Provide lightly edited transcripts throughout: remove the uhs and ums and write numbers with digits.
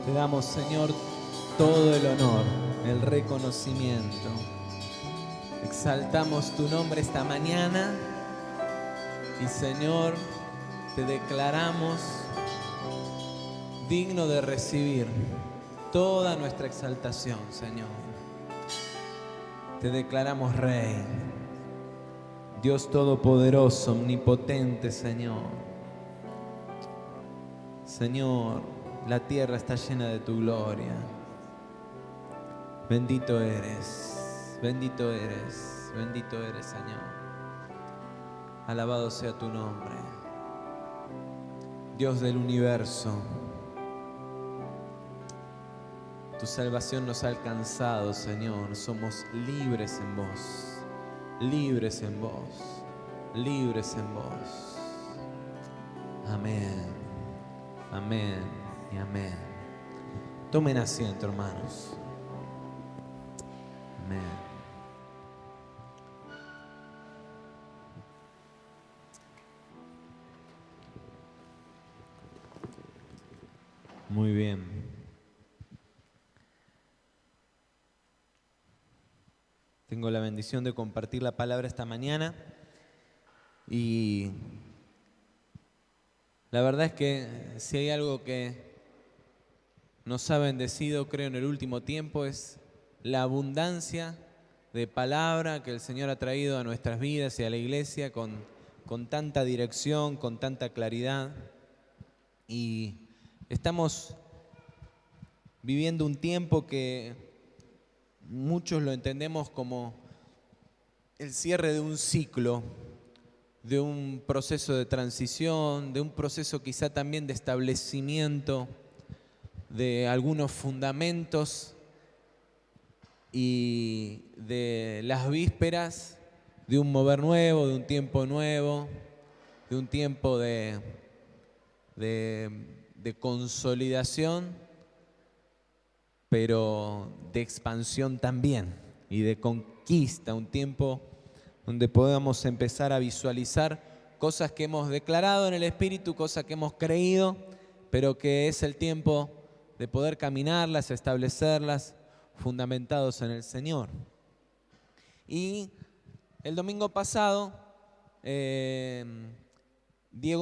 Te damos, Señor, todo el honor, el reconocimiento. Exaltamos tu nombre esta mañana y, Señor, te declaramos digno de recibir toda nuestra exaltación, Señor. Te declaramos Rey, Dios Todopoderoso, Omnipotente, Señor. Señor, la tierra está llena de tu gloria. Bendito eres, bendito eres, bendito eres, Señor. Alabado sea tu nombre, Dios del universo. Tu salvación nos ha alcanzado, Señor. Somos libres en vos, libres en vos, libres en vos. Amén, amén y amén. Tomen asiento, hermanos. Amén. Muy bien. Tengo la bendición de compartir la palabra esta mañana y la verdad es que si hay algo que nos ha bendecido, creo, en el último tiempo es la abundancia de palabra que el Señor ha traído a nuestras vidas y a la iglesia con tanta dirección, con tanta claridad. Y estamos viviendo un tiempo que muchos lo entendemos como el cierre de un ciclo, de un proceso de transición, de un proceso quizá también de establecimiento de algunos fundamentos y de las vísperas de un mover nuevo, de un tiempo nuevo, de un tiempo de consolidación, pero de expansión también y de conquista, un tiempo donde podamos empezar a visualizar cosas que hemos declarado en el Espíritu, cosas que hemos creído, pero que es el tiempo de poder caminarlas, establecerlas, fundamentados en el Señor. Y el domingo pasado, Diego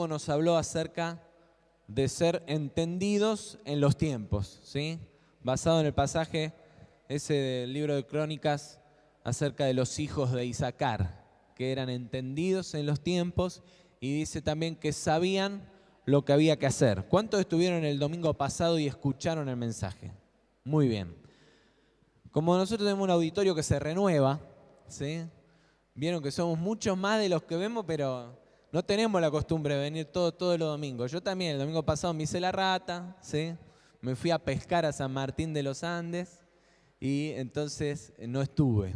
nos habló acerca de ser entendidos en los tiempos, ¿sí? Basado en el pasaje ese del libro de Crónicas acerca de los hijos de Isacar, que eran entendidos en los tiempos, y dice también que sabían lo que había que hacer. ¿Cuántos estuvieron el domingo pasado y escucharon el mensaje? Muy bien. Como nosotros tenemos un auditorio que se renueva, ¿sí? Vieron que somos muchos más de los que vemos, pero no tenemos la costumbre de venir todos los domingos. Yo también, el domingo pasado me hice la rata, ¿sí? Me fui a pescar a San Martín de los Andes y entonces no estuve.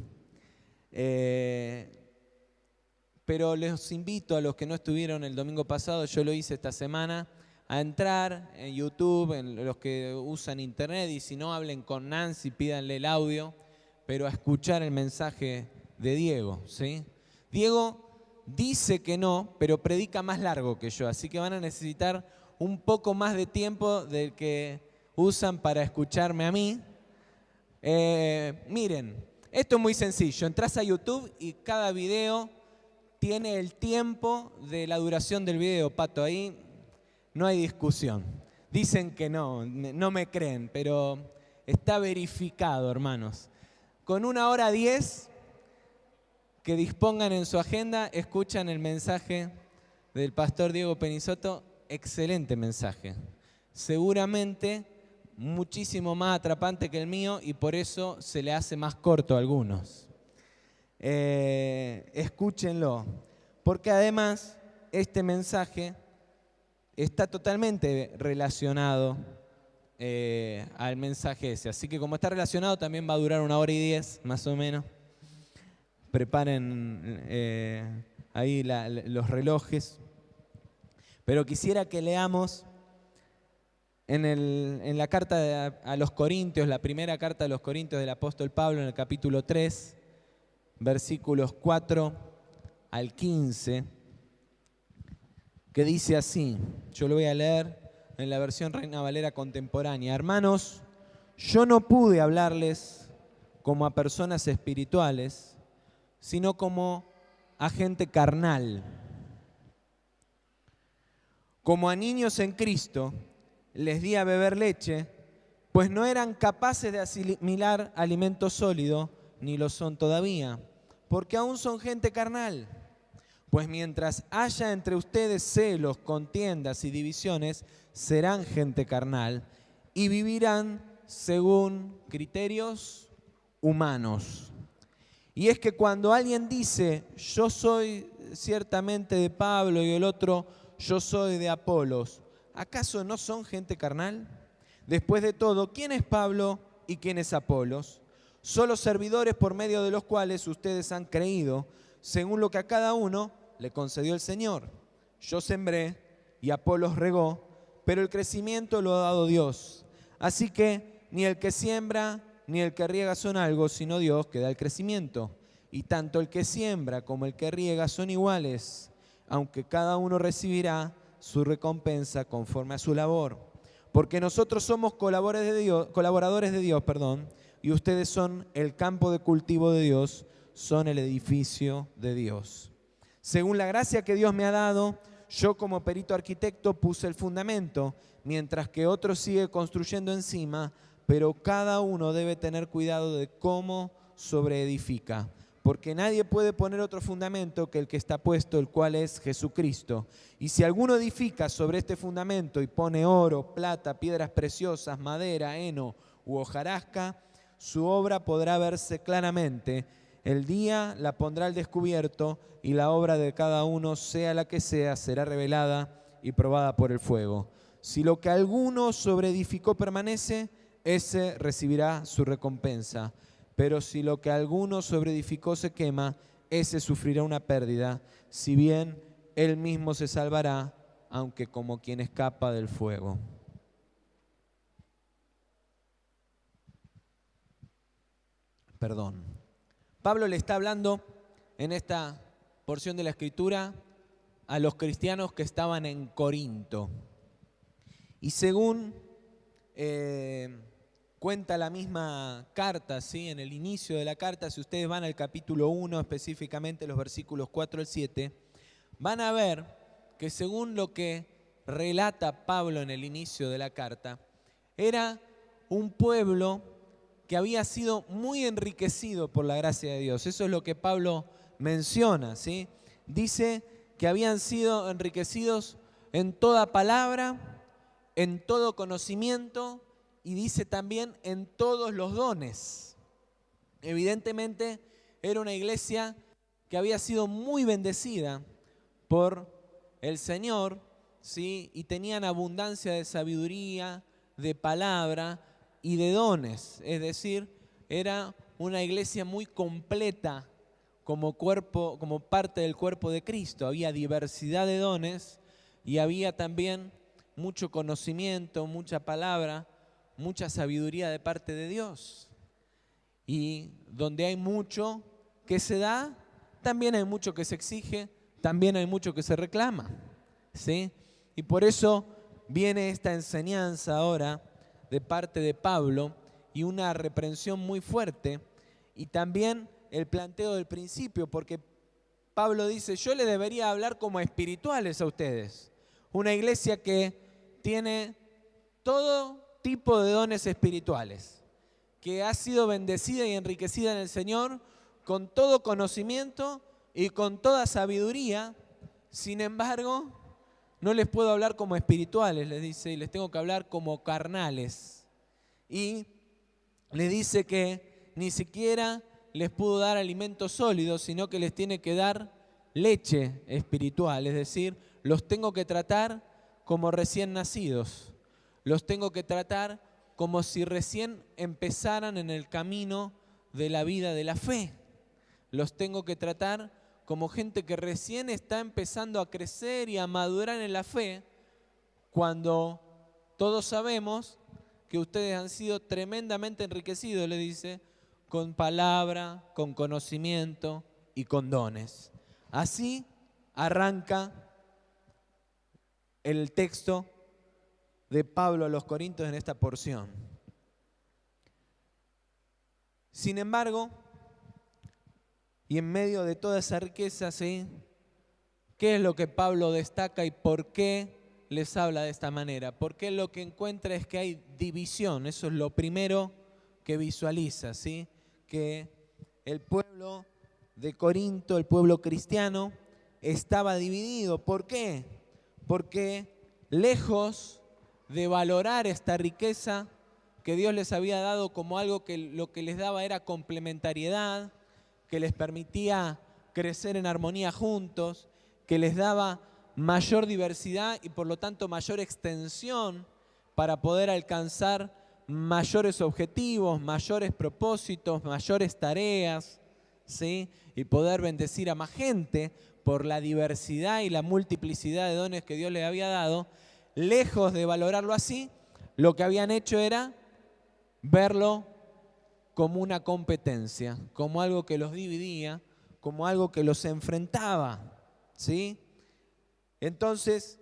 Pero les invito a los que no estuvieron el domingo pasado, yo lo hice esta semana, a entrar en YouTube, en los que usan internet, y si no, hablen con Nancy, pídanle el audio, pero a escuchar el mensaje de Diego, ¿sí? Diego dice que no, pero predica más largo que yo, así que van a necesitar un poco más de tiempo del que usan para escucharme a mí. Miren, esto es muy sencillo. Entrás a YouTube y cada video tiene el tiempo de la duración del video, Pato. Ahí no hay discusión. Dicen que no me creen, pero está verificado, hermanos. Con 1:10 que dispongan en su agenda, escuchan el mensaje del pastor Diego Penisoto. Excelente mensaje. Seguramente muchísimo más atrapante que el mío y por eso se le hace más corto a algunos. Escúchenlo, porque además este mensaje está totalmente relacionado al mensaje ese. Así que como está relacionado, también va a durar 1:10 más o menos. Preparen ahí los relojes. Pero quisiera que leamos en la carta a los Corintios, la primera carta de los Corintios del apóstol Pablo, en el capítulo 3, versículos 4 al 15, que dice así. Yo lo voy a leer en la versión Reina Valera contemporánea: hermanos, yo no pude hablarles como a personas espirituales, sino como a gente carnal. Como a niños en Cristo, les di a beber leche, pues no eran capaces de asimilar alimento sólido, ni lo son todavía, porque aún son gente carnal. Pues mientras haya entre ustedes celos, contiendas y divisiones, serán gente carnal y vivirán según criterios humanos. Y es que cuando alguien dice, yo soy ciertamente de Pablo, y el otro, yo soy de Apolos, ¿acaso no son gente carnal? Después de todo, ¿quién es Pablo y quién es Apolos? Solo servidores por medio de los cuales ustedes han creído, según lo que a cada uno le concedió el Señor. Yo sembré y Apolos regó, pero el crecimiento lo ha dado Dios. Así que ni el que siembra ni el que riega son algo, sino Dios que da el crecimiento. Y tanto el que siembra como el que riega son iguales, aunque cada uno recibirá su recompensa conforme a su labor. Porque nosotros somos colaboradores de Dios, y ustedes son el campo de cultivo de Dios, son el edificio de Dios. Según la gracia que Dios me ha dado, yo como perito arquitecto puse el fundamento, mientras que otro sigue construyendo encima, pero cada uno debe tener cuidado de cómo sobreedifica. Porque nadie puede poner otro fundamento que el que está puesto, el cual es Jesucristo. Y si alguno edifica sobre este fundamento y pone oro, plata, piedras preciosas, madera, heno u hojarasca, su obra podrá verse claramente. El día la pondrá al descubierto y la obra de cada uno, sea la que sea, será revelada y probada por el fuego. Si lo que alguno sobreedificó permanece, ese recibirá su recompensa. Pero si lo que alguno sobreedificó se quema, ese sufrirá una pérdida, si bien él mismo se salvará, aunque como quien escapa del fuego. Perdón. Pablo le está hablando en esta porción de la Escritura a los cristianos que estaban en Corinto. Y según cuenta la misma carta, ¿sí? En el inicio de la carta, si ustedes van al capítulo 1, específicamente los versículos 4 al 7, van a ver que según lo que relata Pablo en el inicio de la carta, era un pueblo que había sido muy enriquecido por la gracia de Dios. Eso es lo que Pablo menciona, ¿sí? Dice que habían sido enriquecidos en toda palabra, en todo conocimiento, y dice también en todos los dones. Evidentemente era una iglesia que había sido muy bendecida por el Señor, ¿sí? Y tenían abundancia de sabiduría, de palabra y de dones. Es decir, era una iglesia muy completa como cuerpo, como parte del cuerpo de Cristo. Había diversidad de dones y había también mucho conocimiento, mucha palabra, mucha sabiduría de parte de Dios. Y donde hay mucho que se da, también hay mucho que se exige, también hay mucho que se reclama, ¿sí? Y por eso viene esta enseñanza ahora de parte de Pablo y una reprensión muy fuerte, y también el planteo del principio, porque Pablo dice, yo le debería hablar como espirituales a ustedes. Una iglesia que tiene todo tipo de dones espirituales, que ha sido bendecida y enriquecida en el Señor con todo conocimiento y con toda sabiduría. Sin embargo, no les puedo hablar como espirituales, les dice, y les tengo que hablar como carnales. Y les dice que ni siquiera les pudo dar alimento sólido, sino que les tiene que dar leche espiritual, es decir, los tengo que tratar como recién nacidos. Los tengo que tratar como si recién empezaran en el camino de la vida de la fe. Los tengo que tratar como gente que recién está empezando a crecer y a madurar en la fe, cuando todos sabemos que ustedes han sido tremendamente enriquecidos, le dice, con palabra, con conocimiento y con dones. Así arranca el texto de Pablo a los Corintios en esta porción. Sin embargo, y en medio de toda esa riqueza, ¿sí?, ¿qué es lo que Pablo destaca y por qué les habla de esta manera? Porque lo que encuentra es que hay división. Eso es lo primero que visualiza, ¿sí? Que el pueblo de Corinto, el pueblo cristiano, estaba dividido. ¿Por qué? Porque lejos de valorar esta riqueza que Dios les había dado como algo que lo que les daba era complementariedad, que les permitía crecer en armonía juntos, que les daba mayor diversidad y por lo tanto mayor extensión para poder alcanzar mayores objetivos, mayores propósitos, mayores tareas, ¿sí?, y poder bendecir a más gente por la diversidad y la multiplicidad de dones que Dios les había dado. Lejos de valorarlo así, lo que habían hecho era verlo como una competencia, como algo que los dividía, como algo que los enfrentaba, ¿sí? Entonces,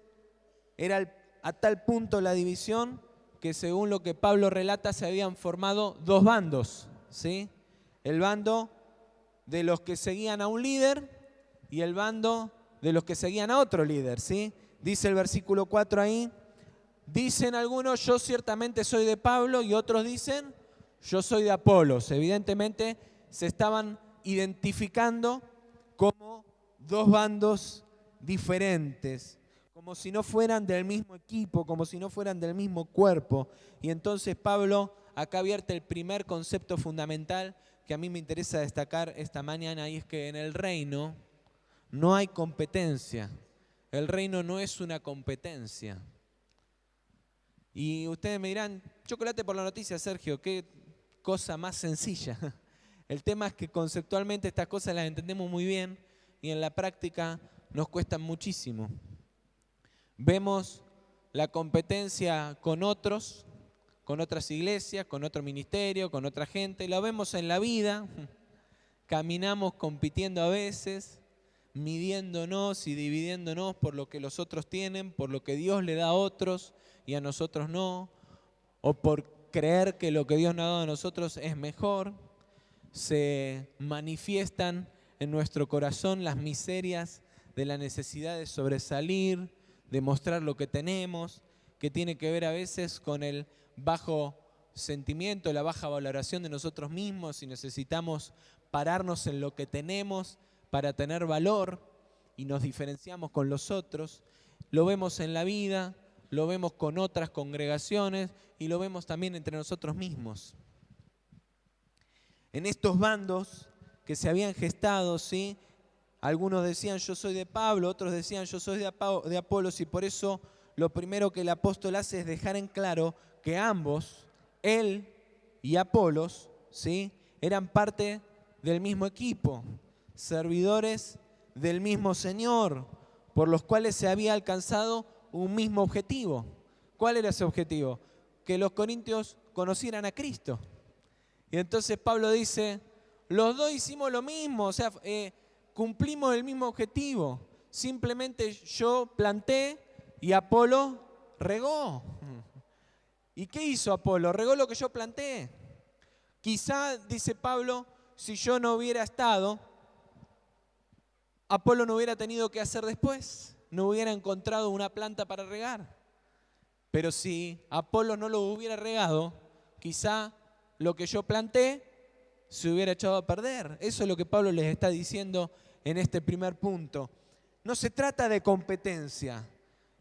era a tal punto la división que según lo que Pablo relata se habían formado dos bandos, ¿sí? El bando de los que seguían a un líder y el bando de los que seguían a otro líder, ¿sí? Dice el versículo 4 ahí, dicen algunos, yo ciertamente soy de Pablo, y otros dicen, yo soy de Apolos. Evidentemente se estaban identificando como dos bandos diferentes, como si no fueran del mismo equipo, como si no fueran del mismo cuerpo. Y entonces Pablo acá vierte el primer concepto fundamental que a mí me interesa destacar esta mañana, y es que en el reino no hay competencia. El reino no es una competencia. Y ustedes me dirán, chocolate por la noticia, Sergio, qué cosa más sencilla. El tema es que conceptualmente estas cosas las entendemos muy bien y en la práctica nos cuestan muchísimo. Vemos la competencia con otros, con otras iglesias, con otro ministerio, con otra gente. La vemos en la vida, caminamos compitiendo a veces, midiéndonos y dividiéndonos por lo que los otros tienen, por lo que Dios le da a otros y a nosotros no, o por creer que lo que Dios nos ha dado a nosotros es mejor. Se manifiestan en nuestro corazón las miserias de la necesidad de sobresalir, de mostrar lo que tenemos, que tiene que ver a veces con el bajo sentimiento, la baja valoración de nosotros mismos, y necesitamos pararnos en lo que tenemos para tener valor y nos diferenciamos con los otros. Lo vemos en la vida, lo vemos con otras congregaciones y lo vemos también entre nosotros mismos. En estos bandos que se habían gestado, ¿sí?, algunos decían yo soy de Pablo, otros decían yo soy de Apolos, y por eso lo primero que el apóstol hace es dejar en claro que ambos, él y Apolos, ¿sí?, eran parte del mismo equipo, servidores del mismo Señor, por los cuales se había alcanzado un mismo objetivo. ¿Cuál era ese objetivo? Que los corintios conocieran a Cristo. Y entonces Pablo dice, los dos hicimos lo mismo, o sea, cumplimos el mismo objetivo. Simplemente yo planté y Apolo regó. ¿Y qué hizo Apolo? Regó lo que yo planté. Quizá, dice Pablo, si yo no hubiera estado, Apolo no hubiera tenido que hacer después, no hubiera encontrado una planta para regar. Pero si Apolo no lo hubiera regado, quizá lo que yo planté se hubiera echado a perder. Eso es lo que Pablo les está diciendo en este primer punto. No se trata de competencia,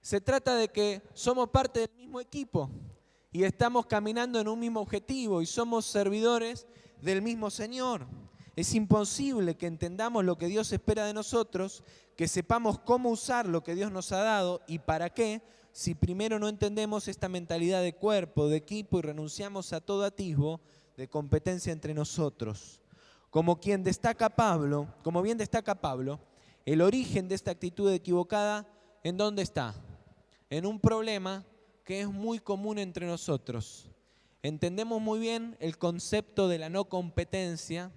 se trata de que somos parte del mismo equipo y estamos caminando en un mismo objetivo y somos servidores del mismo Señor. Es imposible que entendamos lo que Dios espera de nosotros, que sepamos cómo usar lo que Dios nos ha dado y para qué, si primero no entendemos esta mentalidad de cuerpo, de equipo, y renunciamos a todo atisbo de competencia entre nosotros. Como bien destaca Pablo, el origen de esta actitud equivocada, ¿en dónde está? En un problema que es muy común entre nosotros. Entendemos muy bien el concepto de la no competencia,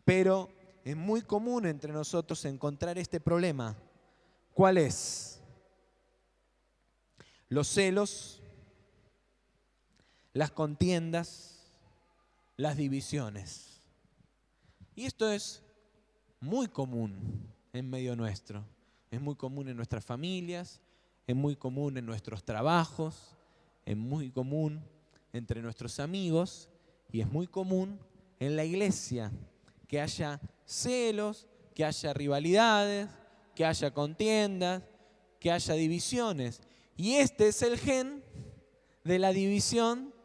pero es muy común entre nosotros encontrar este problema. ¿Cuál es? Los celos, las contiendas, las divisiones. Y esto es muy común en medio nuestro. Es muy común en nuestras familias, es muy común en nuestros trabajos, es muy común entre nuestros amigos y es muy común en la iglesia que haya celos, que haya rivalidades, que haya contiendas, que haya divisiones. Y este es el gen de la división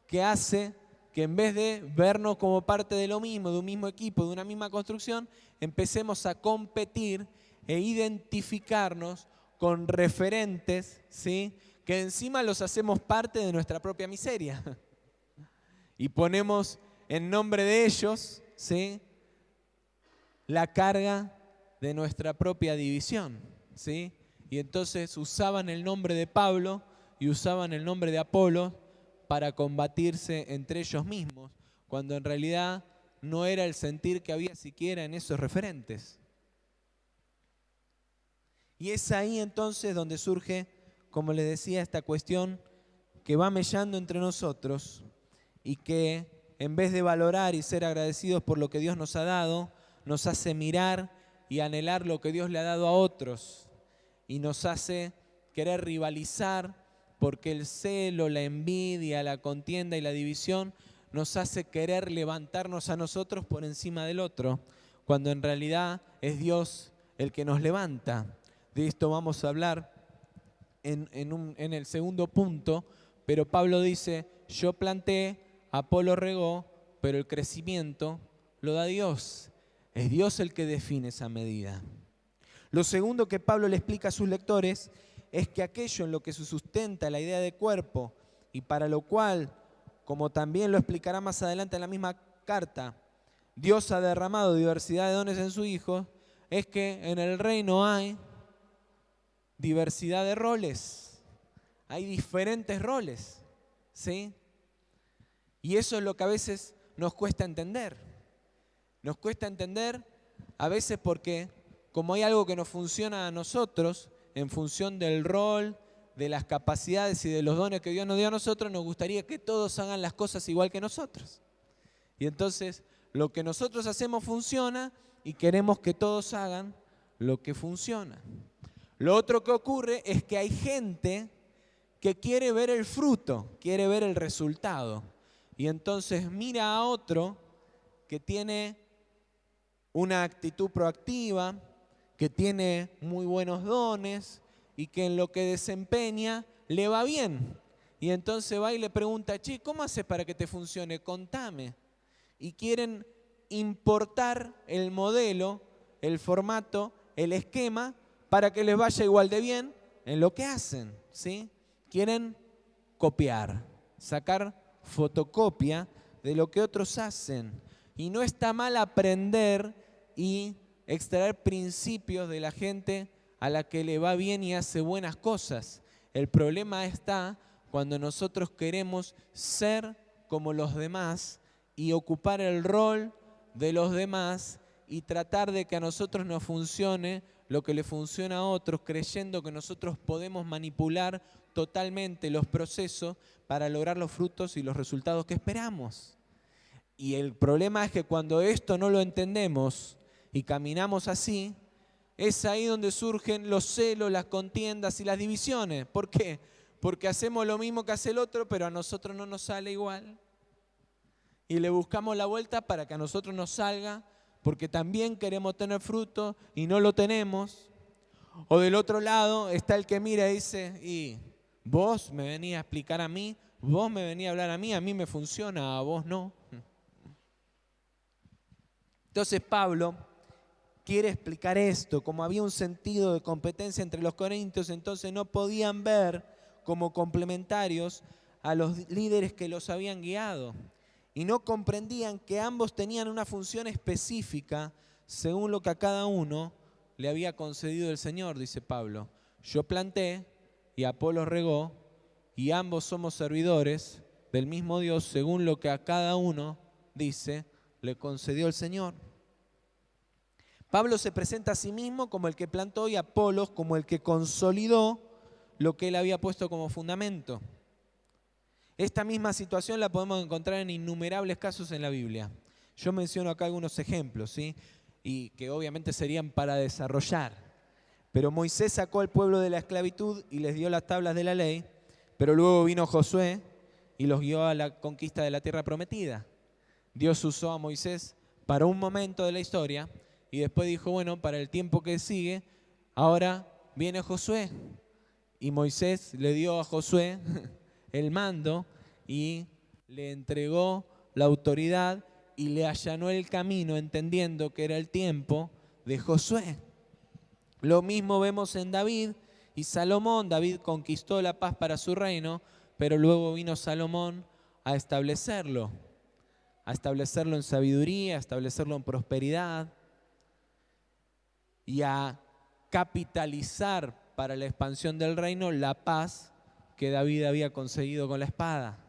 que hace que en vez de vernos como parte de lo mismo, de un mismo equipo, de una misma construcción, empecemos a competir e identificarnos con referentes, ¿sí?, que encima los hacemos parte de nuestra propia miseria. Y ponemos en nombre de ellos, ¿sí?, la carga de nuestra propia división, ¿sí? Y entonces usaban el nombre de Pablo y usaban el nombre de Apolo para combatirse entre ellos mismos, cuando en realidad no era el sentir que había siquiera en esos referentes. Y es ahí entonces donde surge, como les decía, esta cuestión que va mellando entre nosotros y que en vez de valorar y ser agradecidos por lo que Dios nos ha dado, nos hace mirar y anhelar lo que Dios le ha dado a otros y nos hace querer rivalizar porque el celo, la envidia, la contienda y la división nos hace querer levantarnos a nosotros por encima del otro, cuando en realidad es Dios el que nos levanta. De esto vamos a hablar en el segundo punto, pero Pablo dice, yo planté, Apolo regó, pero el crecimiento lo da Dios. Es Dios el que define esa medida. Lo segundo que Pablo le explica a sus lectores es que aquello en lo que se sustenta la idea de cuerpo y para lo cual, como también lo explicará más adelante en la misma carta, Dios ha derramado diversidad de dones en su Hijo, es que en el reino hay diversidad de roles, hay diferentes roles, ¿sí? Y eso es lo que a veces nos cuesta entender. Nos cuesta entender a veces porque como hay algo que nos funciona a nosotros, en función del rol, de las capacidades y de los dones que Dios nos dio a nosotros, nos gustaría que todos hagan las cosas igual que nosotros. Y entonces lo que nosotros hacemos funciona y queremos que todos hagan lo que funciona. Lo otro que ocurre es que hay gente que quiere ver el fruto, quiere ver el resultado. Y entonces mira a otro que tiene una actitud proactiva, que tiene muy buenos dones y que en lo que desempeña le va bien. Y entonces va y le pregunta, che, ¿cómo haces para que te funcione? Contame. Y quieren importar el modelo, el formato, el esquema para que les vaya igual de bien en lo que hacen, ¿sí? Quieren copiar, sacar fotocopia de lo que otros hacen. Y no está mal aprender y extraer principios de la gente a la que le va bien y hace buenas cosas. El problema está cuando nosotros queremos ser como los demás y ocupar el rol de los demás y tratar de que a nosotros nos funcione lo que le funciona a otros, creyendo que nosotros podemos manipular totalmente los procesos para lograr los frutos y los resultados que esperamos. Y el problema es que cuando esto no lo entendemos y caminamos así, es ahí donde surgen los celos, las contiendas y las divisiones. ¿Por qué? Porque hacemos lo mismo que hace el otro, pero a nosotros no nos sale igual. Y le buscamos la vuelta para que a nosotros nos salga, porque también queremos tener fruto y no lo tenemos. O del otro lado está el que mira y dice, y vos me venís a explicar a mí, vos me venís a hablar a mí me funciona, a vos no. Entonces Pablo quiere explicar esto, como había un sentido de competencia entre los corintios, entonces no podían ver como complementarios a los líderes que los habían guiado. Y no comprendían que ambos tenían una función específica según lo que a cada uno le había concedido el Señor, dice Pablo. Yo planté y Apolo regó y ambos somos servidores del mismo Dios según lo que a cada uno, dice, le concedió el Señor. Pablo se presenta a sí mismo como el que plantó y Apolos como el que consolidó lo que él había puesto como fundamento. Esta misma situación la podemos encontrar en innumerables casos en la Biblia. Yo menciono acá algunos ejemplos, ¿sí? Y que obviamente serían para desarrollar. Pero Moisés sacó al pueblo de la esclavitud y les dio las tablas de la ley, pero luego vino Josué y los guió a la conquista de la tierra prometida. Dios usó a Moisés para un momento de la historia y después dijo, bueno, para el tiempo que sigue, ahora viene Josué. Y Moisés le dio a Josué el mando y le entregó la autoridad y le allanó el camino, entendiendo que era el tiempo de Josué. Lo mismo vemos en David y Salomón. David conquistó la paz para su reino, pero luego vino Salomón a establecerlo en sabiduría, a establecerlo en prosperidad y a capitalizar para la expansión del reino la paz que David había conseguido con la espada.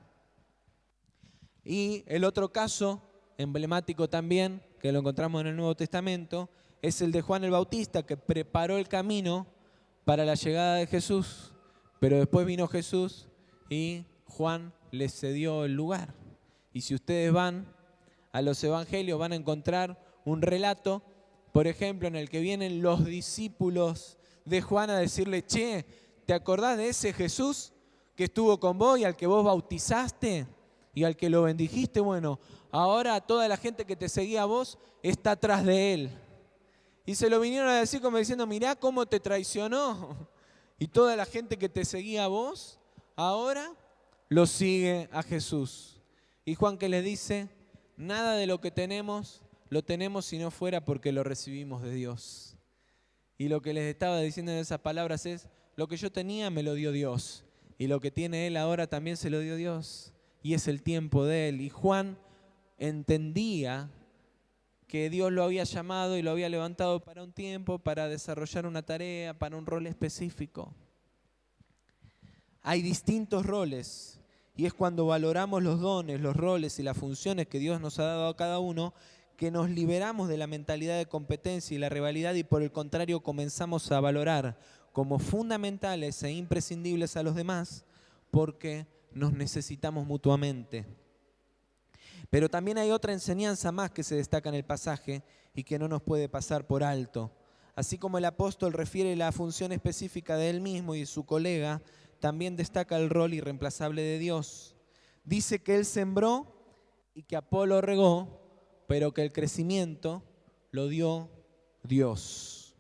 Y el otro caso emblemático también, que lo encontramos en el Nuevo Testamento, es el de Juan el Bautista, que preparó el camino para la llegada de Jesús, pero después vino Jesús y Juan les cedió el lugar. Y si ustedes van a los evangelios van a encontrar un relato, por ejemplo, en el que vienen los discípulos de Juan a decirle, che, ¿te acordás de ese Jesús que estuvo con vos y al que vos bautizaste y al que lo bendijiste? Bueno, ahora toda la gente que te seguía a vos está atrás de él. Y se lo vinieron a decir como diciendo, mirá cómo te traicionó. Y toda la gente que te seguía a vos, ahora lo sigue a Jesús. Y Juan que les dice, nada de lo que tenemos, lo tenemos si no fuera porque lo recibimos de Dios. Y lo que les estaba diciendo en esas palabras es, lo que yo tenía me lo dio Dios. Y lo que tiene Él ahora también se lo dio Dios. Y es el tiempo de Él. Y Juan entendía que Dios lo había llamado y lo había levantado para un tiempo, para desarrollar una tarea, para un rol específico. Hay distintos roles y es cuando valoramos los dones, los roles y las funciones que Dios nos ha dado a cada uno que nos liberamos de la mentalidad de competencia y la rivalidad y por el contrario comenzamos a valorar como fundamentales e imprescindibles a los demás porque nos necesitamos mutuamente. Pero también hay otra enseñanza más que se destaca en el pasaje y que no nos puede pasar por alto. Así como el apóstol refiere la función específica de él mismo y de su colega, también destaca el rol irreemplazable de Dios. Dice que él sembró y que Apolo regó, pero que el crecimiento lo dio Dios.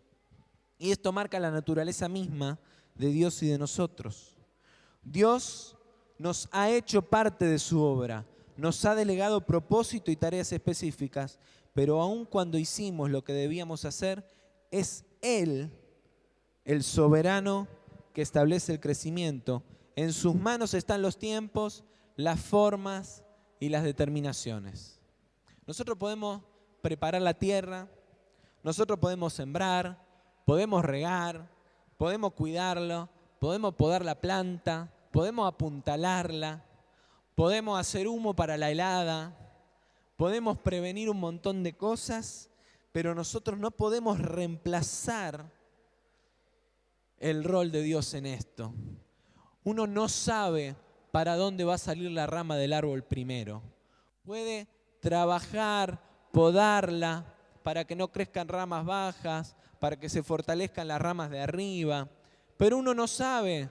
Y esto marca la naturaleza misma de Dios y de nosotros. Dios nos ha hecho parte de su obra. Nos ha delegado propósito y tareas específicas, pero aun cuando hicimos lo que debíamos hacer, es Él, el soberano que establece el crecimiento. En sus manos están los tiempos, las formas y las determinaciones. Nosotros podemos preparar la tierra, nosotros podemos sembrar, podemos regar, podemos cuidarlo, podemos podar la planta, podemos apuntalarla, podemos hacer humo para la helada, podemos prevenir un montón de cosas, pero nosotros no podemos reemplazar el rol de Dios en esto. Uno no sabe para dónde va a salir la rama del árbol primero. Puede trabajar, podarla para que no crezcan ramas bajas, para que se fortalezcan las ramas de arriba, pero uno no sabe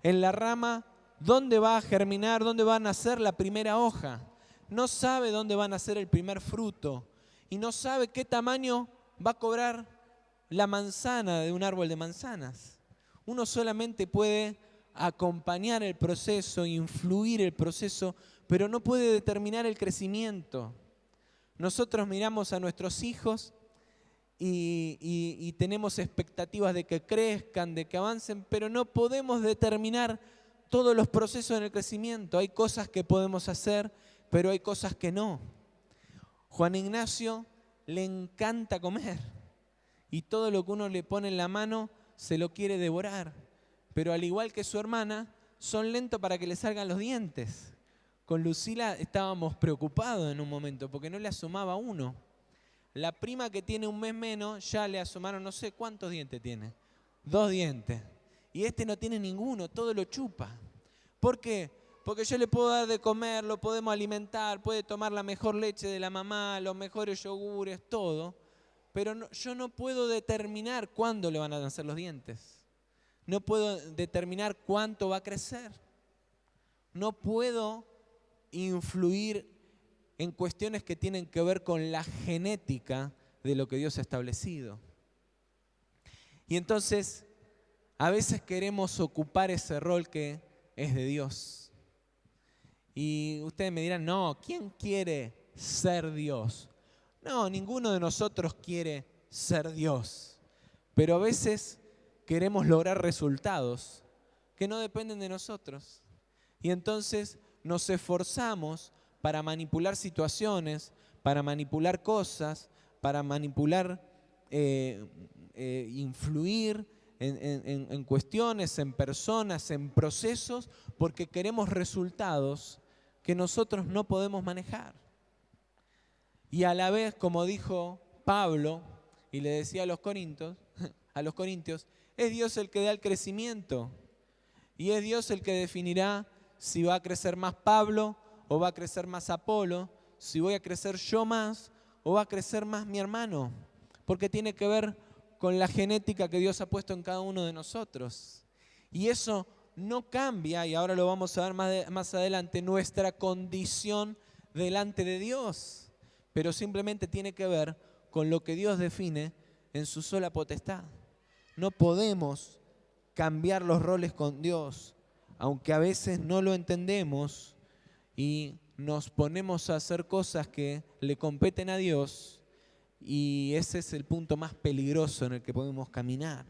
en la rama dónde va a germinar, dónde va a nacer la primera hoja. No sabe dónde va a nacer el primer fruto y no sabe qué tamaño va a cobrar la manzana de un árbol de manzanas. Uno solamente puede acompañar el proceso, influir el proceso, pero no puede determinar el crecimiento. Nosotros miramos a nuestros hijos y tenemos expectativas de que crezcan, de que avancen, pero no podemos determinar todos los procesos en el crecimiento. Hay cosas que podemos hacer, pero hay cosas que no. Juan Ignacio le encanta comer y todo lo que uno le pone en la mano se lo quiere devorar, pero al igual que su hermana, son lentos para que le salgan los dientes. Con Lucila estábamos preocupados en un momento porque no le asomaba uno. La prima que tiene un mes menos ya le asomaron no sé cuántos dientes tiene, 2 dientes. Y este no tiene ninguno, todo lo chupa. ¿Por qué? porque yo le puedo dar de comer, lo podemos alimentar, puede tomar la mejor leche de la mamá, los mejores yogures, todo, pero yo no puedo determinar cuándo le van a nacer los dientes. No puedo determinar cuánto va a crecer. No puedo influir en cuestiones que tienen que ver con la genética de lo que Dios ha establecido. Y entonces, a veces queremos ocupar ese rol que es de Dios. Y ustedes me dirán, no, ¿quién quiere ser Dios? No, ninguno de nosotros quiere ser Dios. Pero a veces queremos lograr resultados que no dependen de nosotros. Y entonces nos esforzamos para manipular situaciones, para manipular cosas, para manipular, influir en cuestiones, en personas, en procesos, porque queremos resultados que nosotros no podemos manejar. Y a la vez, como dijo Pablo, y le decía a los corintios, es Dios el que da el crecimiento. Y es Dios el que definirá si va a crecer más Pablo o va a crecer más Apolo, si voy a crecer yo más o va a crecer más mi hermano. Porque tiene que ver con la genética que Dios ha puesto en cada uno de nosotros. Y eso no cambia, y ahora lo vamos a ver más adelante, nuestra condición delante de Dios. Pero simplemente tiene que ver con lo que Dios define en su sola potestad. No podemos cambiar los roles con Dios, aunque a veces no lo entendemos y nos ponemos a hacer cosas que le competen a Dios, y ese es el punto más peligroso en el que podemos caminar.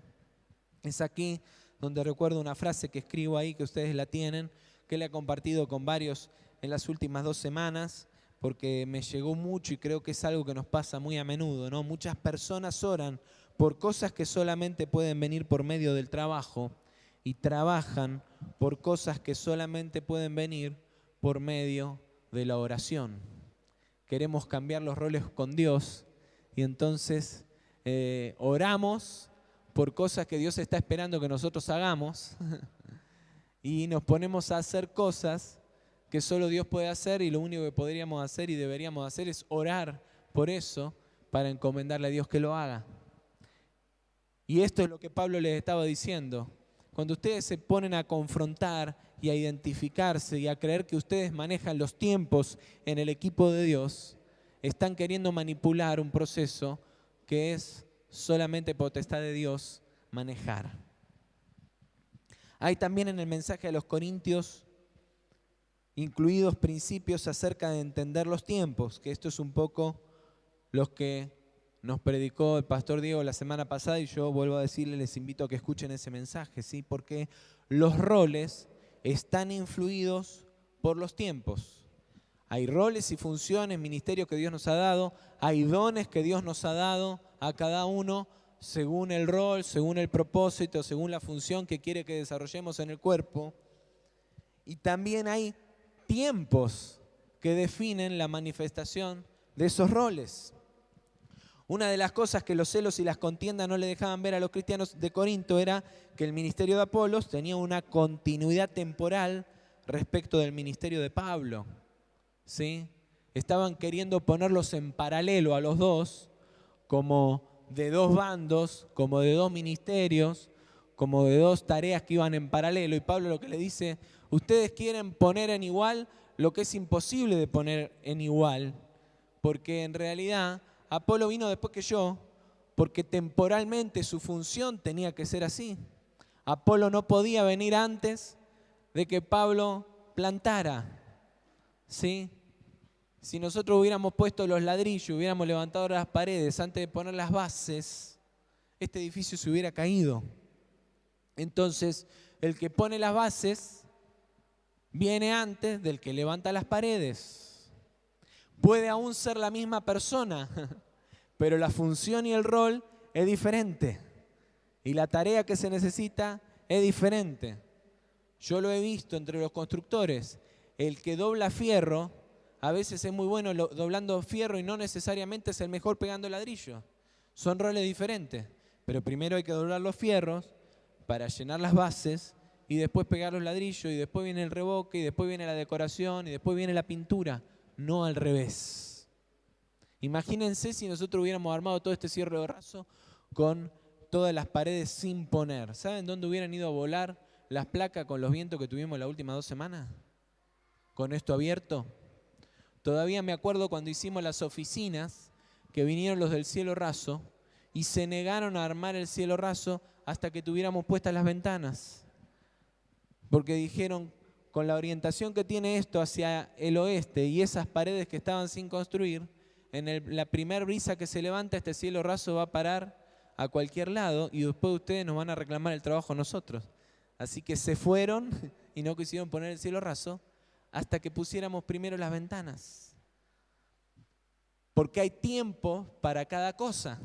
Es aquí donde recuerdo una frase que escribo ahí, que ustedes la tienen, que le he compartido con varios en las últimas 2 semanas, porque me llegó mucho y creo que es algo que nos pasa muy a menudo, ¿no? Muchas personas oran por cosas que solamente pueden venir por medio del trabajo y trabajan por cosas que solamente pueden venir por medio de la oración. Queremos cambiar los roles con Dios y entonces oramos por cosas que Dios está esperando que nosotros hagamos y nos ponemos a hacer cosas que solo Dios puede hacer, y lo único que podríamos hacer y deberíamos hacer es orar por eso para encomendarle a Dios que lo haga. Y esto es lo que Pablo les estaba diciendo. Cuando ustedes se ponen a confrontar y a identificarse y a creer que ustedes manejan los tiempos en el equipo de Dios, están queriendo manipular un proceso que es solamente potestad de Dios manejar. Hay también en el mensaje a los Corintios incluidos principios acerca de entender los tiempos, que esto es un poco lo que nos predicó el pastor Diego la semana pasada, y yo vuelvo a decirles, les invito a que escuchen ese mensaje, ¿sí? Porque los roles están influidos por los tiempos. Hay roles y funciones, ministerios que Dios nos ha dado, hay dones que Dios nos ha dado a cada uno según el rol, según el propósito, según la función que quiere que desarrollemos en el cuerpo. Y también hay tiempos que definen la manifestación de esos roles. Una de las cosas que los celos y las contiendas no le dejaban ver a los cristianos de Corinto era que el ministerio de Apolos tenía una continuidad temporal respecto del ministerio de Pablo, ¿sí? Estaban queriendo ponerlos en paralelo a los dos, como de dos bandos, como de dos ministerios, como de dos tareas que iban en paralelo. Y Pablo lo que le dice: ustedes quieren poner en igual lo que es imposible de poner en igual, porque en realidad Apolo vino después que yo, porque temporalmente su función tenía que ser así. Apolo no podía venir antes de que Pablo plantara, ¿sí? Si nosotros hubiéramos puesto los ladrillos, hubiéramos levantado las paredes antes de poner las bases, este edificio se hubiera caído. Entonces, el que pone las bases viene antes del que levanta las paredes. Puede aún ser la misma persona, pero la función y el rol es diferente. Y la tarea que se necesita es diferente. Yo lo he visto entre los constructores. El que dobla fierro, a veces es muy bueno doblando fierro y no necesariamente es el mejor pegando ladrillo. Son roles diferentes. Pero primero hay que doblar los fierros para llenar las bases y después pegar los ladrillos, y después viene el revoque, y después viene la decoración, y después viene la pintura. No al revés. Imagínense si nosotros hubiéramos armado todo este cierre raso con todas las paredes sin poner. ¿Saben dónde hubieran ido a volar las placas con los vientos que tuvimos las últimas 2 semanas? Con esto abierto. Todavía me acuerdo cuando hicimos las oficinas, que vinieron los del cielo raso y se negaron a armar el cielo raso hasta que tuviéramos puestas las ventanas. Porque dijeron, con la orientación que tiene esto hacia el oeste y esas paredes que estaban sin construir, en la primer brisa que se levanta, este cielo raso va a parar a cualquier lado y después ustedes nos van a reclamar el trabajo a nosotros. Así que se fueron y no quisieron poner el cielo raso hasta que pusiéramos primero las ventanas. Porque hay tiempo para cada cosa.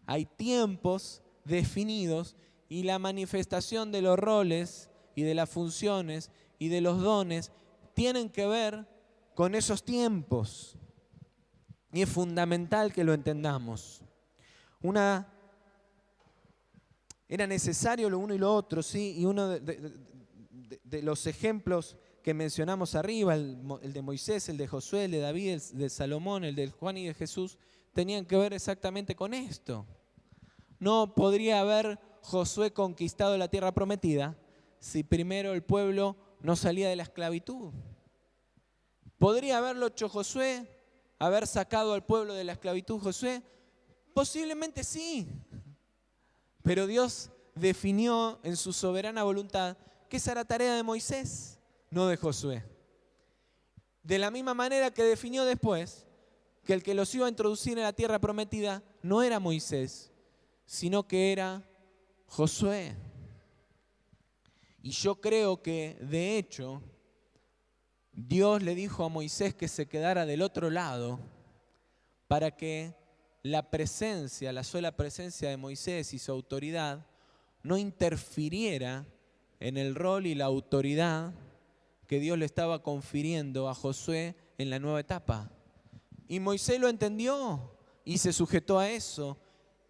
Hay tiempos definidos y la manifestación de los roles y de las funciones y de los dones tienen que ver con esos tiempos. Y es fundamental que lo entendamos. Era necesario lo uno y lo otro, ¿sí? Y uno de los ejemplos que mencionamos arriba, el de Moisés, el de Josué, el de David, el de Salomón, el de Juan y de Jesús, tenían que ver exactamente con esto. No podría haber Josué conquistado la tierra prometida si primero el pueblo no salía de la esclavitud. ¿Podría haberlo hecho Josué? ¿Haber sacado al pueblo de la esclavitud Josué? Posiblemente sí. Pero Dios definió en su soberana voluntad que esa era tarea de Moisés, no de Josué. De la misma manera que definió después que el que los iba a introducir en la tierra prometida no era Moisés, sino que era Josué. Y yo creo que, de hecho, Dios le dijo a Moisés que se quedara del otro lado para que la presencia, la sola presencia de Moisés y su autoridad no interfiriera en el rol y la autoridad que Dios le estaba confiriendo a Josué en la nueva etapa. Y Moisés lo entendió y se sujetó a eso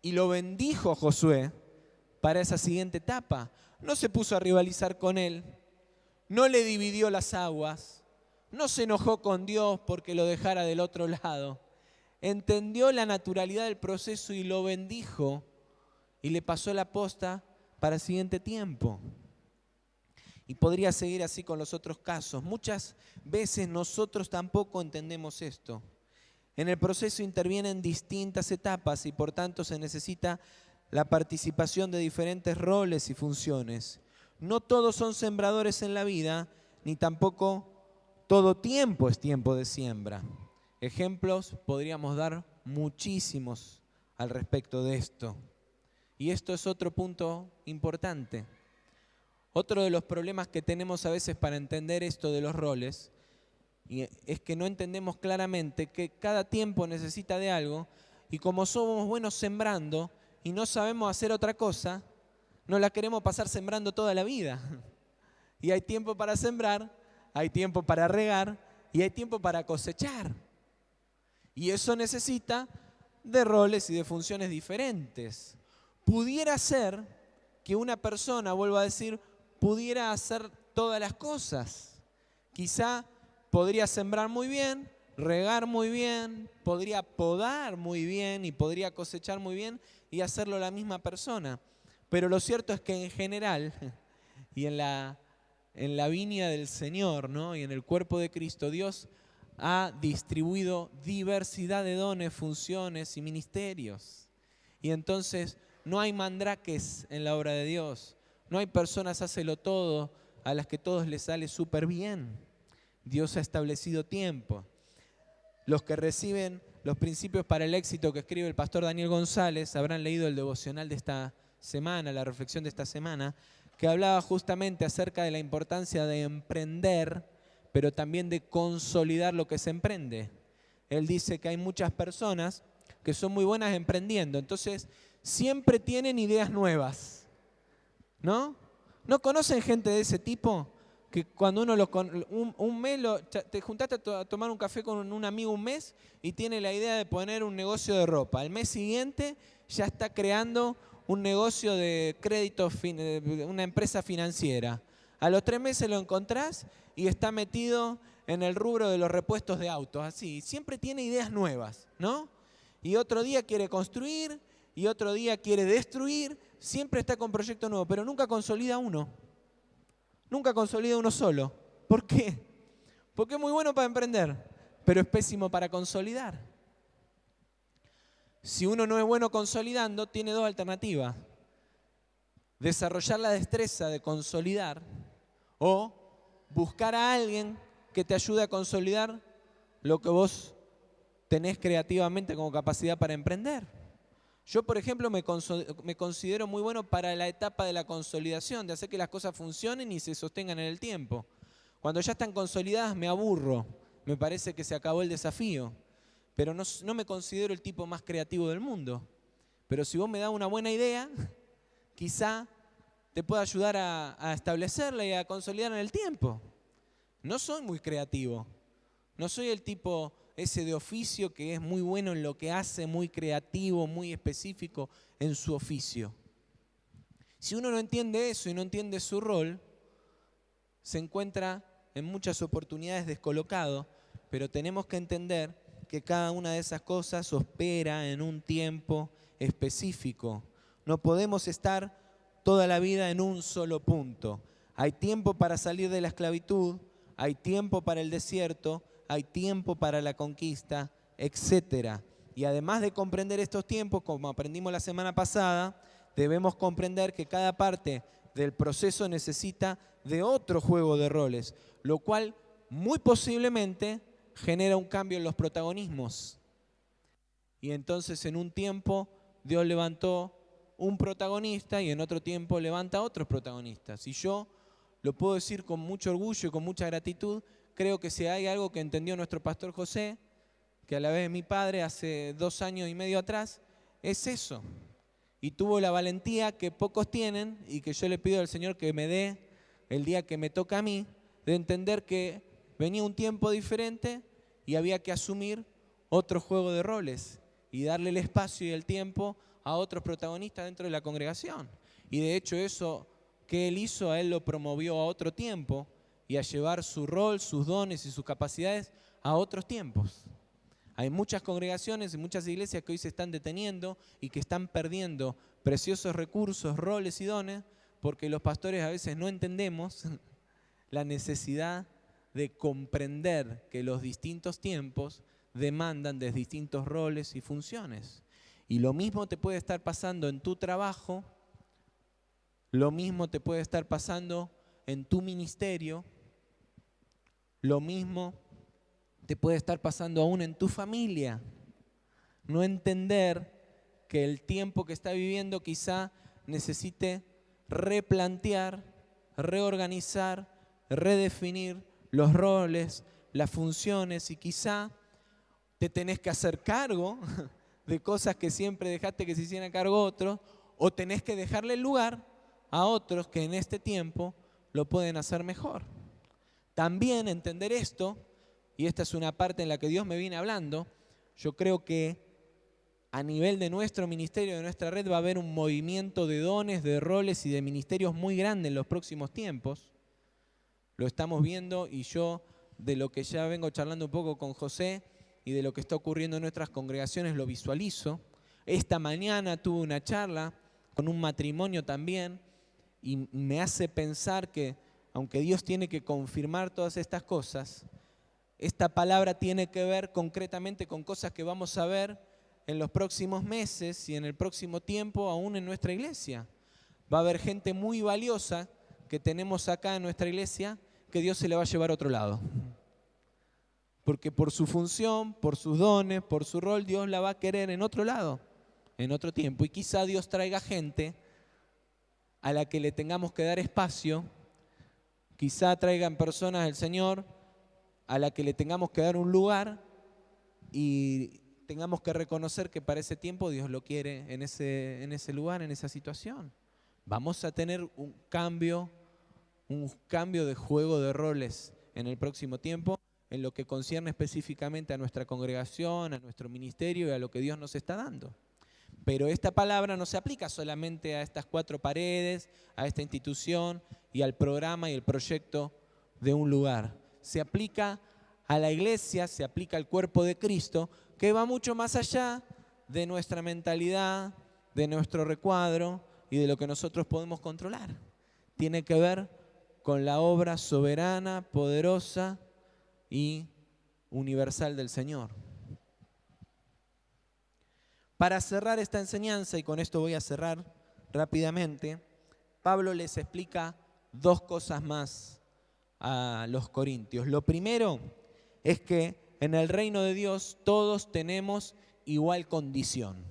y lo bendijo a Josué para esa siguiente etapa. No se puso a rivalizar con él, no le dividió las aguas, no se enojó con Dios porque lo dejara del otro lado. Entendió la naturalidad del proceso y lo bendijo y le pasó la posta para el siguiente tiempo. Y podría seguir así con los otros casos. Muchas veces nosotros tampoco entendemos esto. En el proceso intervienen distintas etapas y por tanto se necesita la participación de diferentes roles y funciones. No todos son sembradores en la vida, ni tampoco todo tiempo es tiempo de siembra. Ejemplos podríamos dar muchísimos al respecto de esto. Y esto es otro punto importante. Otro de los problemas que tenemos a veces para entender esto de los roles es que no entendemos claramente que cada tiempo necesita de algo y como somos buenos sembrando y no sabemos hacer otra cosa, no la queremos pasar sembrando toda la vida. Y hay tiempo para sembrar, hay tiempo para regar y hay tiempo para cosechar. Y eso necesita de roles y de funciones diferentes. Pudiera ser que una persona, vuelvo a decir, pudiera hacer todas las cosas. Quizá podría sembrar muy bien, regar muy bien, podría podar muy bien y podría cosechar muy bien y hacerlo la misma persona. Pero lo cierto es que en general, y en la viña del Señor, ¿no? Y en el cuerpo de Cristo, Dios ha distribuido diversidad de dones, funciones y ministerios. Y entonces no hay mandraques en la obra de Dios. No hay personas hácelo todo a las que todos les sale súper bien. Dios ha establecido tiempo. Los que reciben los principios para el éxito que escribe el pastor Daniel González habrán leído el devocional de esta semana, la reflexión de esta semana, que hablaba justamente acerca de la importancia de emprender, pero también de consolidar lo que se emprende. Él dice que hay muchas personas que son muy buenas emprendiendo, entonces siempre tienen ideas nuevas, ¿no? ¿No conocen gente de ese tipo? Que cuando uno un mes te juntaste a tomar un café con un amigo un mes y tiene la idea de poner un negocio de ropa. Al mes siguiente ya está creando un negocio de crédito, una empresa financiera. A los 3 meses lo encontrás y está metido en el rubro de los repuestos de autos, así. Siempre tiene ideas nuevas, ¿no? Y otro día quiere construir y otro día quiere destruir. Siempre está con proyectos nuevos, pero nunca consolida uno. Nunca consolida uno solo. ¿Por qué? Porque es muy bueno para emprender, pero es pésimo para consolidar. Si uno no es bueno consolidando, tiene 2 alternativas. Desarrollar la destreza de consolidar o buscar a alguien que te ayude a consolidar lo que vos tenés creativamente como capacidad para emprender. Yo, por ejemplo, me considero muy bueno para la etapa de la consolidación, de hacer que las cosas funcionen y se sostengan en el tiempo. Cuando ya están consolidadas me aburro, me parece que se acabó el desafío, pero no me considero el tipo más creativo del mundo. Pero si vos me das una buena idea, quizá te pueda ayudar a establecerla y a consolidar en el tiempo. No soy muy creativo, no soy el tipo ese de oficio que es muy bueno en lo que hace, muy creativo, muy específico en su oficio. Si uno no entiende eso y no entiende su rol, se encuentra en muchas oportunidades descolocado, pero tenemos que entender que cada una de esas cosas opera en un tiempo específico. No podemos estar toda la vida en un solo punto. Hay tiempo para salir de la esclavitud, hay tiempo para el desierto, hay tiempo para la conquista, etc. Y además de comprender estos tiempos, como aprendimos la semana pasada, debemos comprender que cada parte del proceso necesita de otro juego de roles, lo cual muy posiblemente genera un cambio en los protagonismos. Y entonces en un tiempo Dios levantó un protagonista y en otro tiempo levanta otros protagonistas. Y yo lo puedo decir con mucho orgullo y con mucha gratitud. Creo que si hay algo que entendió nuestro pastor José, que a la vez mi padre hace 2 años y medio atrás, es eso. Y tuvo la valentía que pocos tienen y que yo le pido al Señor que me dé el día que me toca a mí, de entender que venía un tiempo diferente y había que asumir otro juego de roles y darle el espacio y el tiempo a otros protagonistas dentro de la congregación. Y de hecho eso que él hizo, a él lo promovió a otro tiempo y a llevar su rol, sus dones y sus capacidades a otros tiempos. Hay muchas congregaciones y muchas iglesias que hoy se están deteniendo y que están perdiendo preciosos recursos, roles y dones porque los pastores a veces no entendemos la necesidad de comprender que los distintos tiempos demandan de distintos roles y funciones. Y lo mismo te puede estar pasando en tu trabajo, lo mismo te puede estar pasando en tu ministerio, lo mismo te puede estar pasando aún en tu familia. No entender que el tiempo que está viviendo quizá necesite replantear, reorganizar, redefinir los roles, las funciones y quizá te tenés que hacer cargo de cosas que siempre dejaste que se hicieran cargo otros o tenés que dejarle el lugar a otros que en este tiempo lo pueden hacer mejor. También entender esto, y esta es una parte en la que Dios me viene hablando, yo creo que a nivel de nuestro ministerio, de nuestra red, va a haber un movimiento de dones, de roles y de ministerios muy grande en los próximos tiempos. Lo estamos viendo y yo, de lo que ya vengo charlando un poco con José y de lo que está ocurriendo en nuestras congregaciones, lo visualizo. Esta mañana tuve una charla con un matrimonio también y me hace pensar que, aunque Dios tiene que confirmar todas estas cosas, esta palabra tiene que ver concretamente con cosas que vamos a ver en los próximos meses y en el próximo tiempo aún en nuestra iglesia. Va a haber gente muy valiosa que tenemos acá en nuestra iglesia que Dios se le va a llevar a otro lado. Porque por su función, por sus dones, por su rol, Dios la va a querer en otro lado, en otro tiempo. Y quizá Dios traiga gente a la que le tengamos que dar espacio, quizá traigan personas del Señor a la que le tengamos que dar un lugar y tengamos que reconocer que para ese tiempo Dios lo quiere en ese lugar, en esa situación. Vamos a tener un cambio de juego de roles en el próximo tiempo en lo que concierne específicamente a nuestra congregación, a nuestro ministerio y a lo que Dios nos está dando. Pero esta palabra no se aplica solamente a estas 4 paredes, a esta institución y al programa y el proyecto de un lugar. Se aplica a la iglesia, se aplica al cuerpo de Cristo, que va mucho más allá de nuestra mentalidad, de nuestro recuadro y de lo que nosotros podemos controlar. Tiene que ver con la obra soberana, poderosa y universal del Señor. Para cerrar esta enseñanza, y con esto voy a cerrar rápidamente, Pablo les explica 2 cosas más a los corintios. Lo primero es que en el reino de Dios todos tenemos igual condición.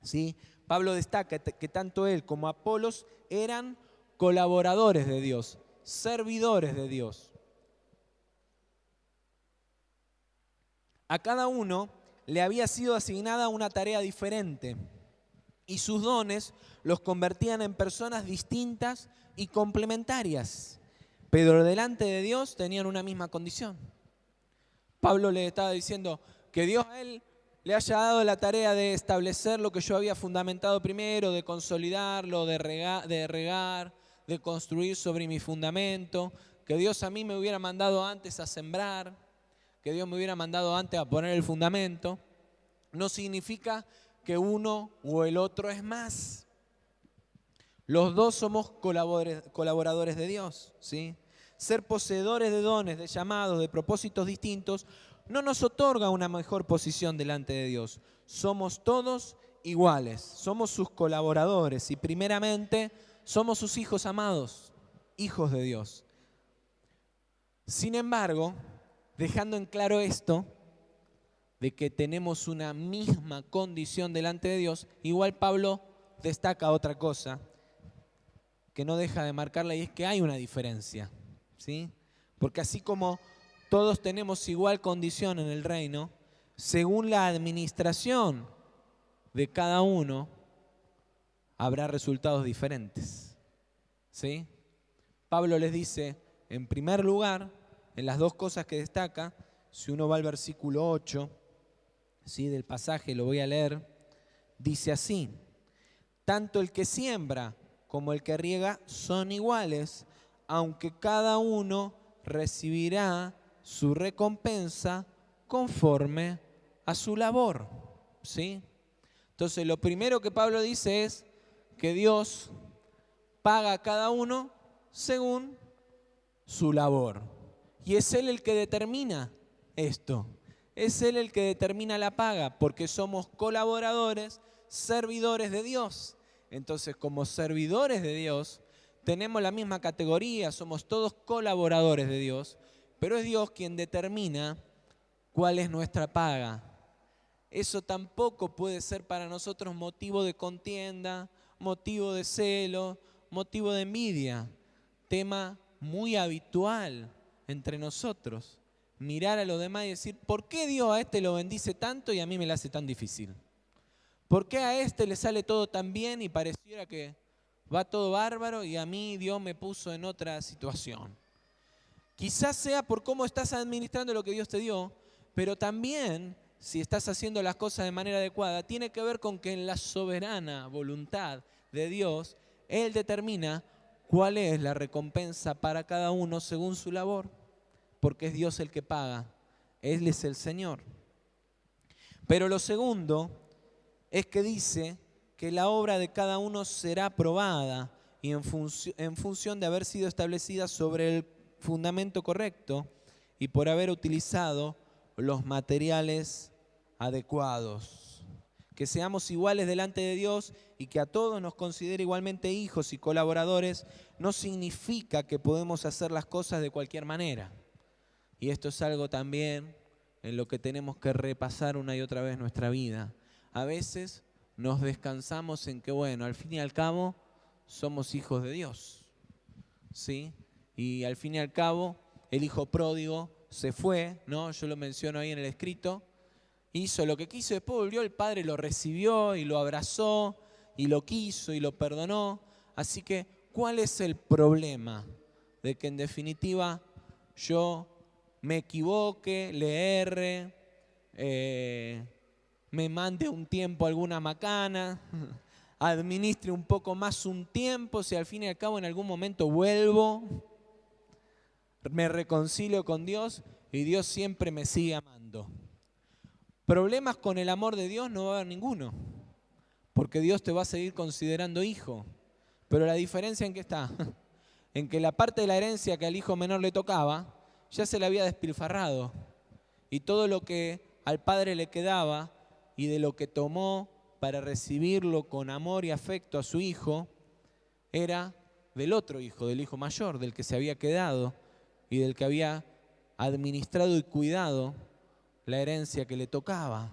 ¿Sí? Pablo destaca que tanto él como Apolos eran colaboradores de Dios, servidores de Dios. A cada uno le había sido asignada una tarea diferente y sus dones los convertían en personas distintas y complementarias, pero delante de Dios tenían una misma condición. Pablo le estaba diciendo que Dios a él le haya dado la tarea de establecer lo que yo había fundamentado primero, de consolidarlo, de regar, de construir sobre mi fundamento, que Dios a mí me hubiera mandado antes a sembrar, que Dios me hubiera mandado antes a poner el fundamento, no significa que uno o el otro es más. Los dos somos colaboradores de Dios, ¿sí? Ser poseedores de dones, de llamados, de propósitos distintos, no nos otorga una mejor posición delante de Dios. Somos todos iguales, somos sus colaboradores y primeramente somos sus hijos amados, hijos de Dios. Sin embargo, dejando en claro esto, de que tenemos una misma condición delante de Dios, igual Pablo destaca otra cosa que no deja de marcarla, y es que hay una diferencia, ¿sí? Porque así como todos tenemos igual condición en el reino, según la administración de cada uno, habrá resultados diferentes, ¿sí? Pablo les dice, en primer lugar, en las 2 cosas que destaca, si uno va al versículo 8, ¿sí?, del pasaje, lo voy a leer, dice así: tanto el que siembra como el que riega son iguales, aunque cada uno recibirá su recompensa conforme a su labor, ¿sí? Entonces, lo primero que Pablo dice es que Dios paga a cada uno según su labor. Y es Él el que determina esto. Es Él el que determina la paga, porque somos colaboradores, servidores de Dios. Entonces, como servidores de Dios, tenemos la misma categoría, somos todos colaboradores de Dios, pero es Dios quien determina cuál es nuestra paga. Eso tampoco puede ser para nosotros motivo de contienda, motivo de celo, motivo de envidia. Tema muy habitual entre nosotros. Mirar a los demás y decir, ¿por qué Dios a este lo bendice tanto y a mí me lo hace tan difícil? ¿Por qué a este le sale todo tan bien y pareciera que va todo bárbaro y a mí Dios me puso en otra situación? Quizás sea por cómo estás administrando lo que Dios te dio, pero también, si estás haciendo las cosas de manera adecuada, tiene que ver con que en la soberana voluntad de Dios, Él determina cuál es la recompensa para cada uno según su labor, porque es Dios el que paga, Él es el Señor. Pero lo segundo es que dice que la obra de cada uno será probada y en función de haber sido establecida sobre el fundamento correcto y por haber utilizado los materiales adecuados. Que seamos iguales delante de Dios y que a todos nos considere igualmente hijos y colaboradores no significa que podemos hacer las cosas de cualquier manera. Y esto es algo también en lo que tenemos que repasar una y otra vez nuestra vida. A veces nos descansamos en que, bueno, al fin y al cabo somos hijos de Dios, ¿sí? Y al fin y al cabo el hijo pródigo se fue, ¿no? Yo lo menciono ahí en el escrito. Hizo lo que quiso, después volvió, el padre lo recibió y lo abrazó y lo quiso y lo perdonó. Así que, ¿cuál es el problema? De que en definitiva yo me equivoque, le erre, me mande un tiempo alguna macana, administre un poco más un tiempo, si al fin y al cabo en algún momento vuelvo, me reconcilio con Dios y Dios siempre me sigue amando. Problemas con el amor de Dios no va a haber ninguno, porque Dios te va a seguir considerando hijo. Pero la diferencia en qué está, en que la parte de la herencia que al hijo menor le tocaba, ya se le había despilfarrado. Y todo lo que al padre le quedaba y de lo que tomó para recibirlo con amor y afecto a su hijo, era del otro hijo, del hijo mayor, del que se había quedado y del que había administrado y cuidado la herencia que le tocaba.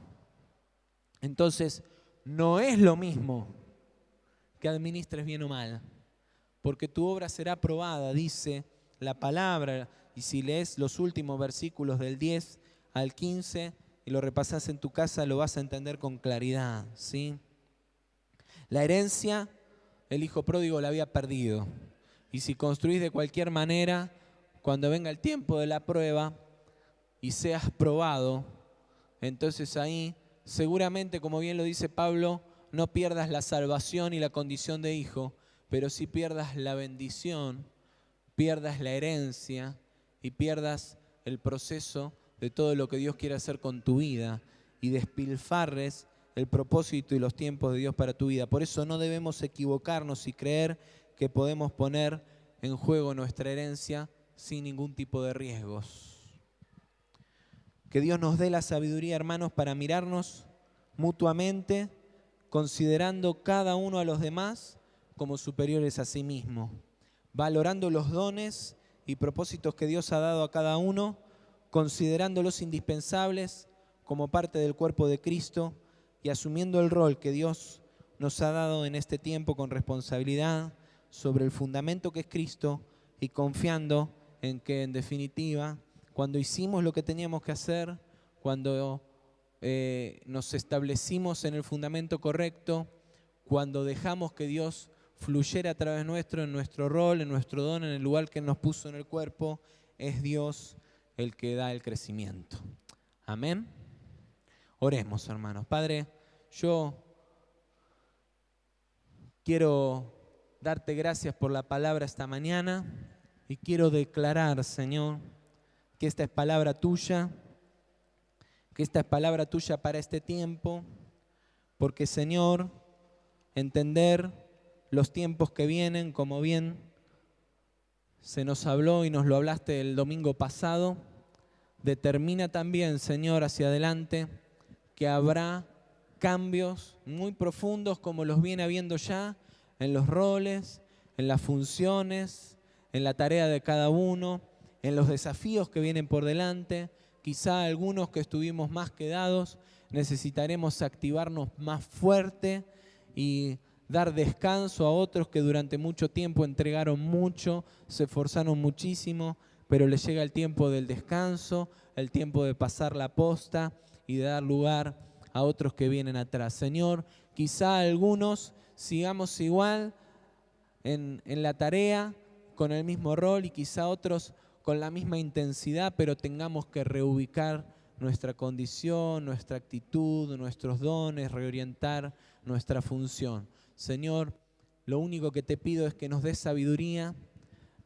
Entonces, no es lo mismo que administres bien o mal, porque tu obra será probada, dice la palabra, y si lees los últimos versículos del 10 al 15 y lo repasás en tu casa, lo vas a entender con claridad, ¿sí? La herencia, el hijo pródigo la había perdido, y si construís de cualquier manera, cuando venga el tiempo de la prueba y seas probado, entonces ahí seguramente, como bien lo dice Pablo, no pierdas la salvación y la condición de hijo, pero sí pierdas la bendición, pierdas la herencia y pierdas el proceso de todo lo que Dios quiere hacer con tu vida y despilfarres el propósito y los tiempos de Dios para tu vida. Por eso no debemos equivocarnos y creer que podemos poner en juego nuestra herencia sin ningún tipo de riesgos. Que Dios nos dé la sabiduría, hermanos, para mirarnos mutuamente, considerando cada uno a los demás como superiores a sí mismo, valorando los dones y propósitos que Dios ha dado a cada uno, considerándolos indispensables como parte del cuerpo de Cristo y asumiendo el rol que Dios nos ha dado en este tiempo con responsabilidad sobre el fundamento que es Cristo y confiando en que, en definitiva, cuando hicimos lo que teníamos que hacer, cuando nos establecimos en el fundamento correcto, cuando dejamos que Dios fluyera a través nuestro, en nuestro rol, en nuestro don, en el lugar que nos puso en el cuerpo, es Dios el que da el crecimiento. Amén. Oremos, hermanos. Padre, yo quiero darte gracias por la palabra esta mañana y quiero declarar, Señor, que esta es palabra tuya, que esta es palabra tuya para este tiempo, porque, Señor, entender los tiempos que vienen, como bien se nos habló y nos lo hablaste el domingo pasado, determina también, Señor, hacia adelante, que habrá cambios muy profundos como los viene habiendo ya en los roles, en las funciones, en la tarea de cada uno, en los desafíos que vienen por delante. Quizá algunos que estuvimos más quedados necesitaremos activarnos más fuerte y dar descanso a otros que durante mucho tiempo entregaron mucho, se esforzaron muchísimo, pero les llega el tiempo del descanso, el tiempo de pasar la posta y de dar lugar a otros que vienen atrás. Señor, quizá algunos sigamos igual en la tarea, con el mismo rol, y quizá otros con la misma intensidad, pero tengamos que reubicar nuestra condición, nuestra actitud, nuestros dones, reorientar nuestra función. Señor, lo único que te pido es que nos des sabiduría,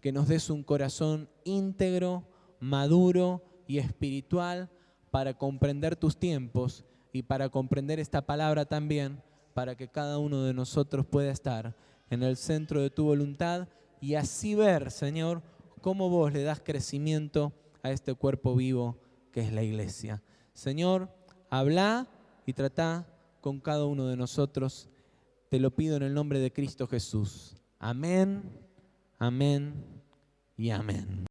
que nos des un corazón íntegro, maduro y espiritual para comprender tus tiempos y para comprender esta palabra también, para que cada uno de nosotros pueda estar en el centro de tu voluntad y así ver, Señor, cómo vos le das crecimiento a este cuerpo vivo que es la iglesia. Señor, habla y trata con cada uno de nosotros. Te lo pido en el nombre de Cristo Jesús. Amén, amén y amén.